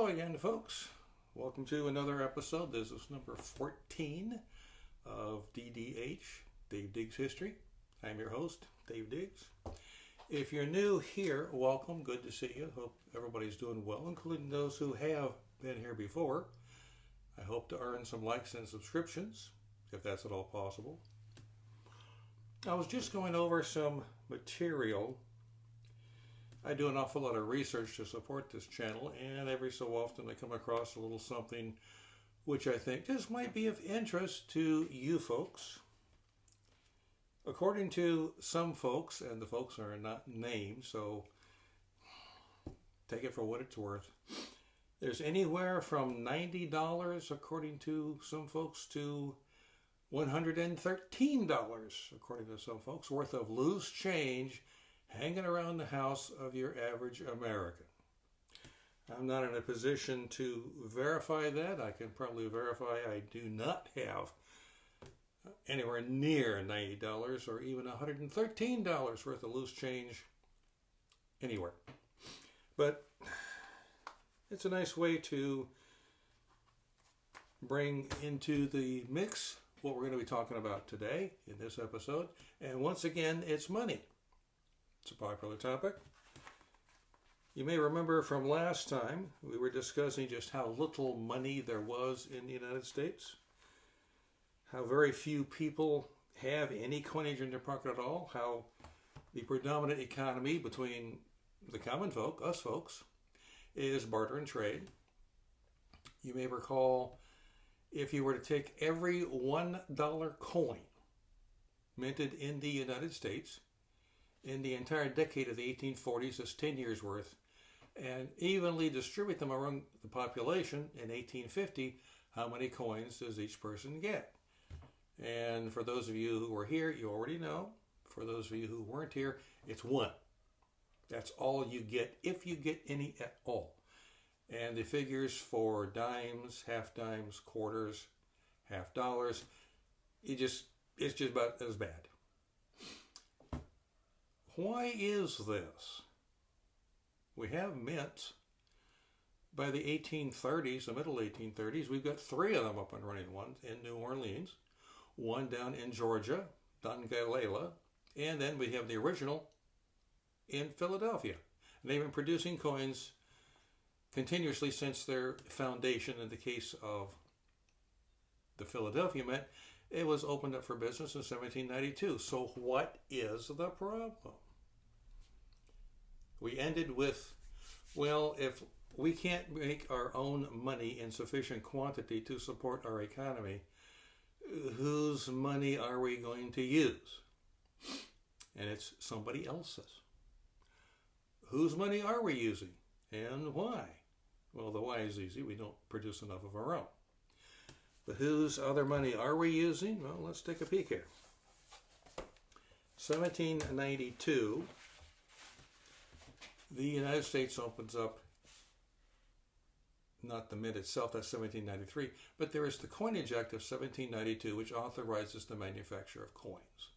Hello again, folks. Welcome to another episode. This is number 14 of DDH, Dave Diggs History. I'm your host, Dave Diggs. If you're new here, welcome. Good to see you. Hope everybody's doing well, including those who have been here before. I hope to earn some likes and subscriptions, if that's at all possible. I was just going over some material. I do an awful lot of research to support this channel, and every so often I come across a little something which I think just might be of interest to you folks. According to some folks, and the folks are not named, so take it for what it's worth, there's anywhere from $90, according to some folks, to $113, according to some folks, worth of loose change hanging around the house of your average American. I'm not in a position to verify that. I can probably verify I do not have anywhere near $90 or even $113 worth of loose change anywhere. But it's a nice way to bring into the mix what we're going to be talking about today in this episode. And once again, it's money. It's a popular topic. You may remember from last time we were discussing just how little money there was in the United States, how very few people have any coinage in their pocket at all, how the predominant economy between the common folk, us folks, is barter and trade. You may recall, if you were to take every $1 coin minted in the United States in the entire decade of the 1840s, that's 10 years worth, and evenly distribute them among the population in 1850, how many coins does each person get? And for those of you who were here, you already know. For those of you who weren't here, it's one. That's all you get, if you get any at all. And the figures for dimes, half dimes, quarters, half dollars, it's just about as bad. Why is this? We have mints. By the 1830s, the middle 1830s, we've got 3 of them up and running. One in New Orleans, one down in Georgia, Dongalala, and then we have the original in Philadelphia. And they've been producing coins continuously since their foundation. In the case of the Philadelphia Mint, it was opened up for business in 1792. So what is the problem? We ended with, well, if we can't make our own money in sufficient quantity to support our economy, whose money are we going to use? And it's somebody else's. Whose money are we using and why? Well, the why is easy. We don't produce enough of our own. But whose other money are we using? Well, let's take a peek here. 1792, the United States opens up, not the mint itself, that's 1793, but there is the Coinage Act of 1792, which authorizes the manufacture of coins.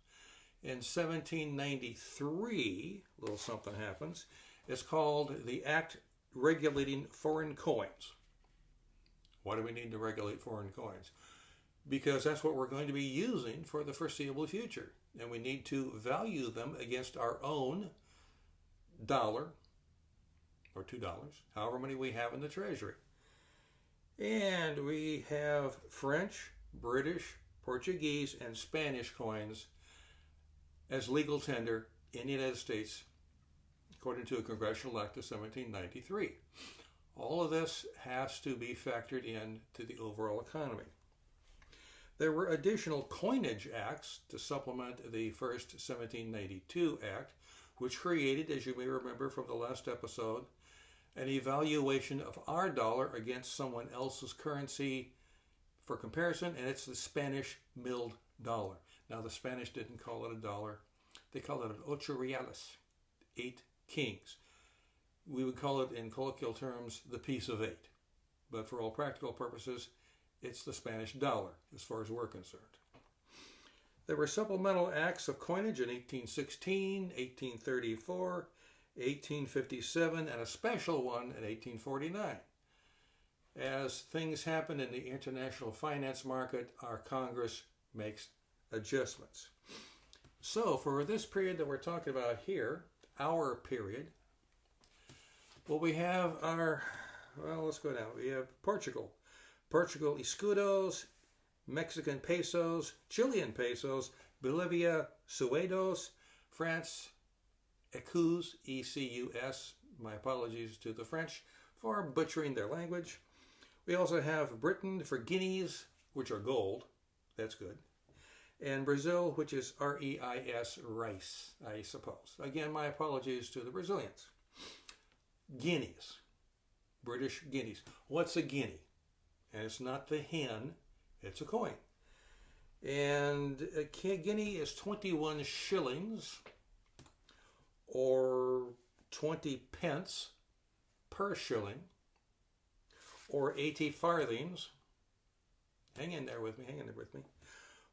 In 1793, a little something happens. It's called the Act Regulating Foreign Coins. Why do we need to regulate foreign coins? Because that's what we're going to be using for the foreseeable future. And we need to value them against our own dollar or $2, however many we have in the treasury. And we have French, British, Portuguese, and Spanish coins as legal tender in the United States, according to a congressional act of 1793. All of this has to be factored in to the overall economy. There were additional coinage acts to supplement the first 1792 act, which created, as you may remember from the last episode, an evaluation of our dollar against someone else's currency for comparison, and it's the Spanish milled dollar. Now, the Spanish didn't call it a dollar. They called it an ocho reales, 8 kings. We would call it, in colloquial terms, the piece of 8. But for all practical purposes, it's the Spanish dollar, as far as we're concerned. There were supplemental acts of coinage in 1816, 1834, 1857, and a special one in 1849. As things happen in the international finance market, our Congress makes adjustments. So for this period that we're talking about here, our period, well, we have let's go down. We have Portugal. Portugal escudos, Mexican pesos, Chilean pesos, Bolivia sueldos, France écus, E-C-U-S. My apologies to the French for butchering their language. We also have Britain for guineas, which are gold. That's good. And Brazil, which is R-E-I-S, rice, I suppose. Again, my apologies to the Brazilians. Guineas. British guineas. What's a guinea? And it's not the hen, it's a coin. And a guinea is 21 shillings or 20 pence per shilling or 80 farthings. Hang in there with me.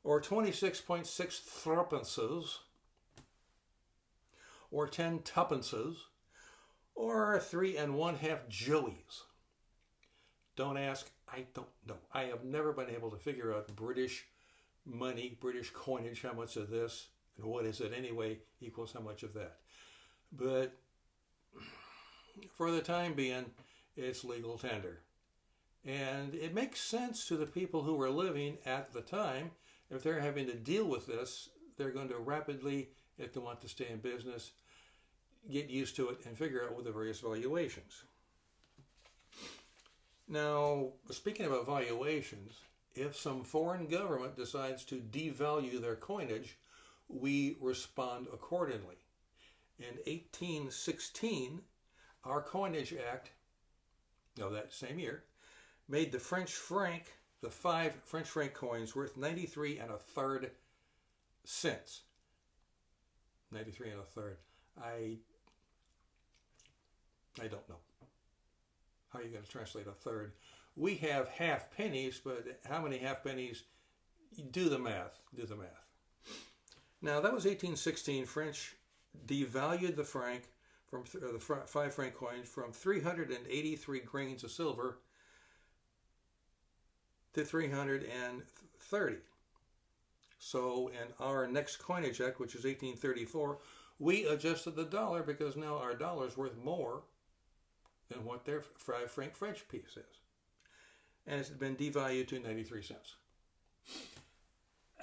Or 26.6 threepences or 10 tuppences or 3 1/2 joeys. Don't ask, I don't know. I have never been able to figure out British money, British coinage, how much of this, and what is it anyway, equals how much of that. But for the time being, it's legal tender. And it makes sense to the people who were living at the time. If they're having to deal with this, they're going to rapidly, if they want to stay in business, get used to it and figure out what the various valuations. Now, speaking about valuations, if some foreign government decides to devalue their coinage, we respond accordingly. In 1816, our Coinage Act of that same year made the French franc, the 5 French franc coins, worth 93 1/3 cents. 93 1/3. I don't know. How are you going to translate a third? We have half pennies, but how many half pennies? Do the math. Now, that was 1816. French devalued the franc, from the 5 franc coins, from 383 grains of silver to 330. So in our next Coinage Act, which is 1834, we adjusted the dollar because now our dollar is worth more than what their 5 franc French piece is. And it's been devalued to 93 cents.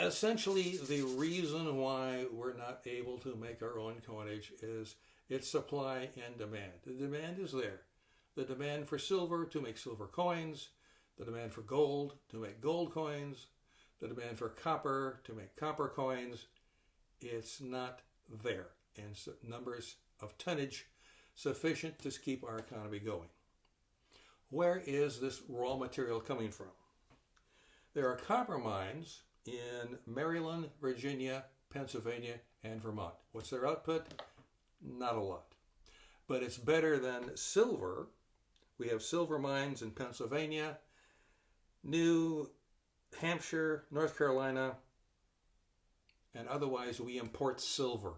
Essentially, the reason why we're not able to make our own coinage is it's supply and demand. The demand is there. The demand for silver to make silver coins, the demand for gold to make gold coins, the demand for copper to make copper coins. It's not there in numbers of tonnage sufficient to keep our economy going. Where is this raw material coming from? There are copper mines in Maryland, Virginia, Pennsylvania, and Vermont. What's their output? Not a lot. But it's better than silver. We have silver mines in Pennsylvania, New Hampshire, North Carolina, and otherwise we import silver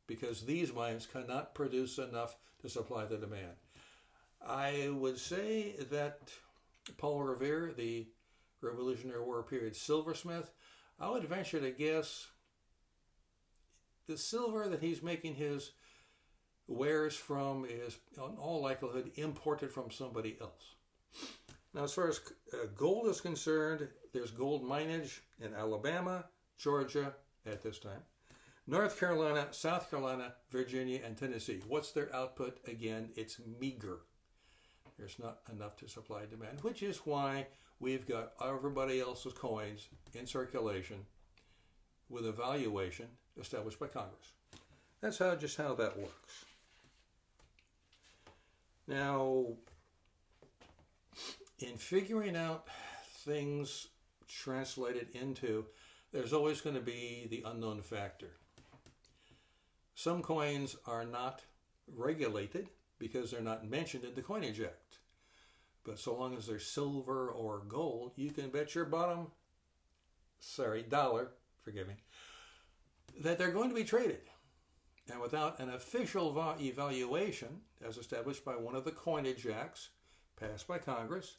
because these mines cannot produce enough to supply the demand. I would say that Paul Revere, the Revolutionary War period silversmith, I would venture to guess the silver that he's making his wares from is, in all likelihood, imported from somebody else. Now, as far as gold is concerned, there's gold minage in Alabama, Georgia at this time, North Carolina, South Carolina, Virginia, and Tennessee. What's their output? Again, it's meager. There's not enough to supply demand, which is why we've got everybody else's coins in circulation with a valuation established by Congress. That's just how that works. Now, in figuring out things translated into, there's always going to be the unknown factor. Some coins are not regulated because they're not mentioned in the Coinage Act. But so long as they're silver or gold, you can bet your dollar, forgive me, that they're going to be traded. And without an official evaluation, as established by one of the Coinage Acts passed by Congress,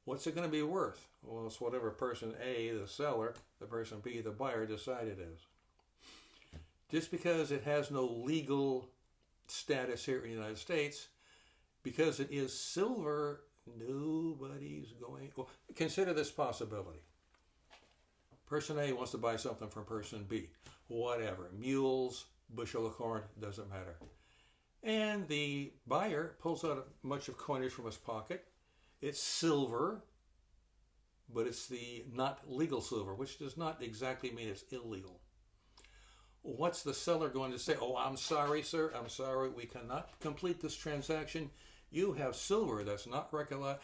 What's it going to be worth? Well, it's whatever person A, the seller, the person B, the buyer, decide it is. Just because it has no legal status here in the United States, because it is silver, nobody's going... Well, consider this possibility. Person A wants to buy something from person B. Whatever. Mules, bushel of corn, doesn't matter. And the buyer pulls out much of coinage from his pocket. It's silver, but it's the not legal silver, which does not exactly mean it's illegal. What's the seller going to say? Oh, I'm sorry, sir. I'm sorry. We cannot complete this transaction. You have silver that's not recognized.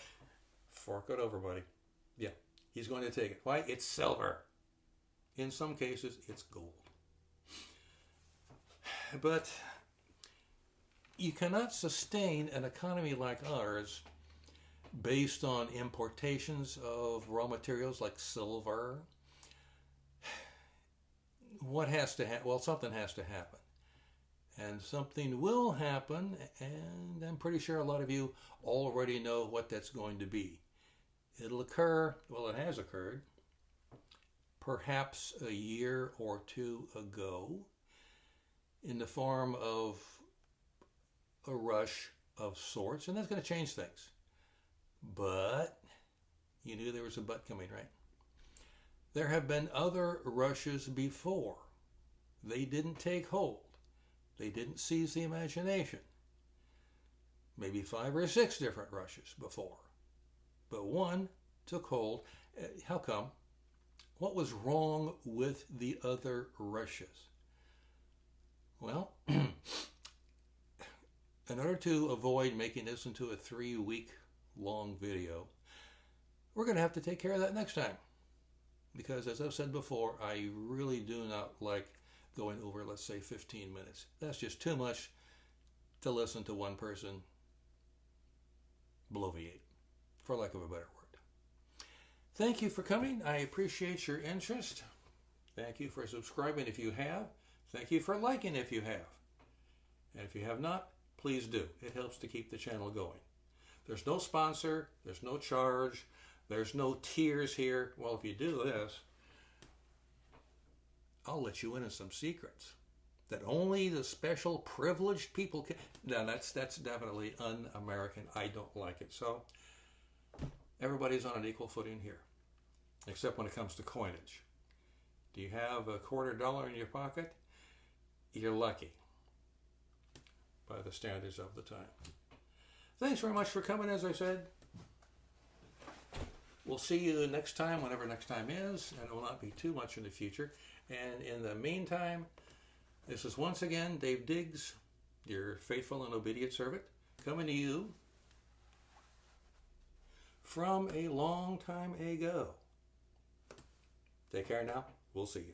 Fork it over, buddy. Yeah, he's going to take it. Why? It's silver. In some cases, it's gold. But you cannot sustain an economy like ours based on importations of raw materials like silver. What has to happen? Well, something has to happen. And something will happen, and I'm pretty sure a lot of you already know what that's going to be. It'll occur, well, it has occurred, perhaps a year or two ago, in the form of a rush of sorts, and that's going to change things. But you knew there was a but coming, right? There have been other rushes before. They didn't take hold. They didn't seize the imagination. Maybe 5 or 6 different rushes before. But one took hold. How come? What was wrong with the other rushes? Well, in order to avoid making this into a 3-week long video, we're going to have to take care of that next time. Because as I've said before, I really do not like going over, let's say, 15 minutes. That's just too much to listen to one person bloviate, for lack of a better word. Thank you for coming. I appreciate your interest. Thank you for subscribing if you have. Thank you for liking if you have. And if you have not, please do. It helps to keep the channel going. There's no sponsor. There's no charge. There's no tiers here. Well, if you do this, I'll let you in on some secrets that only the special privileged people can. Now, that's definitely un-American. I don't like it. So everybody's on an equal footing here, except when it comes to coinage. Do you have a $quarter in your pocket? You're lucky by the standards of the time. Thanks very much for coming, as I said. We'll see you next time, whenever next time is, and it will not be too much in the future. And in the meantime, this is once again Dave Diggs, your faithful and obedient servant, coming to you from a long time ago. Take care now. We'll see you.